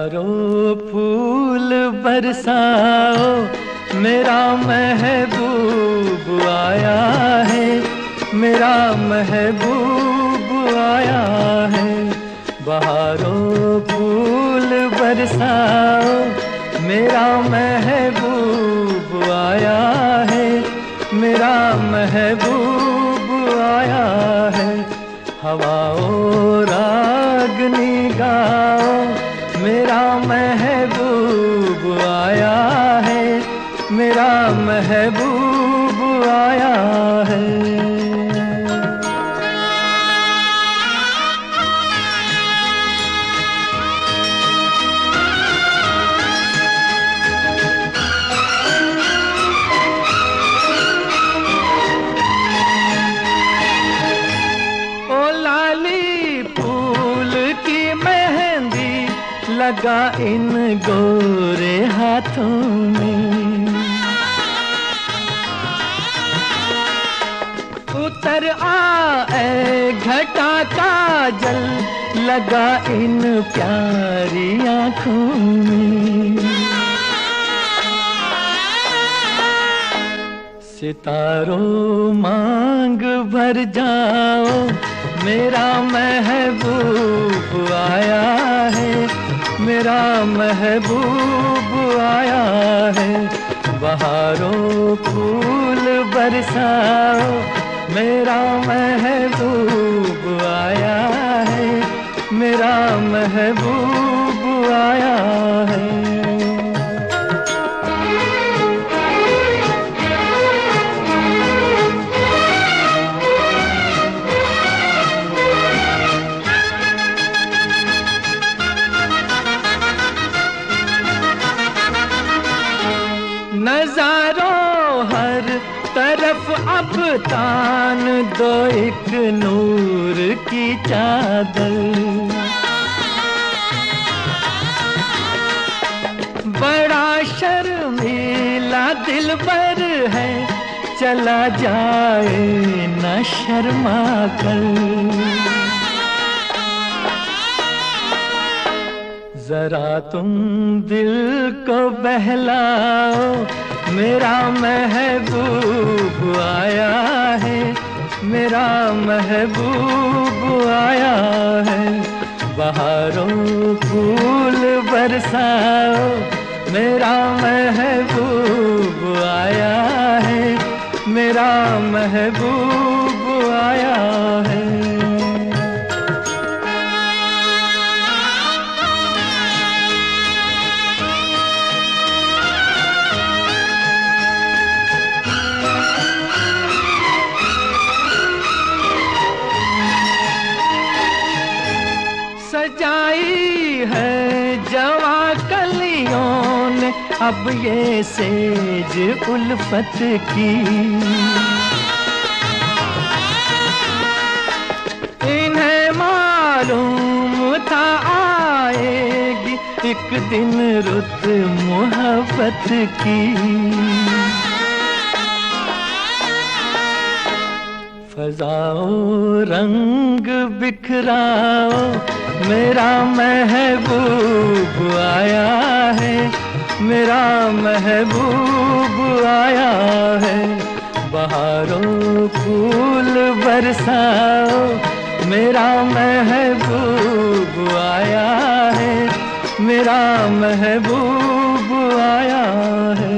बहारों फूल बरसाओ, मेरा महबूब आया है, मेरा महबूब आया है। बहारों फूल बरसाओ, मेरा महबूब आया है, मेरा महबूब आया है। हवाओं रागनी गाओ, मेरा महबूब आया है, मेरा महबूब आया है। लगा इन गोरे हाथों में, उतर आए घटा काजल, लगा इन प्यारी आँखों में। सितारों मांग भर जाओ, मेरा महबूब आया है, मेरा महबूब आया है। बहारों फूल बरसाओ, मेरा महबूब आया है, मेरा महबूब आया है। नजारों हर तरफ अब तान दो एक नूर की चादर, बड़ा शर्मीला दिलबर है, चला जाए न शर्मा कर। जरा तुम दिल को बहलाओ, मेरा महबूब आया है, मेरा महबूब आया है। बहारों फूल बरसाओ, मेरा महबूब आया है, मेरा महबूब आया है। सजाई है जवा कलियों ने अब ये सेज उल्फत की, इन्हें मालूम था आएगी एक दिन रुत मोहब्बत की। फजाओ रंग बिखराओ, मेरा महबूब आया है, मेरा महबूब आया है। बहारों फूल बरसाओ, मेरा महबूब आया है, मेरा महबूब आया है।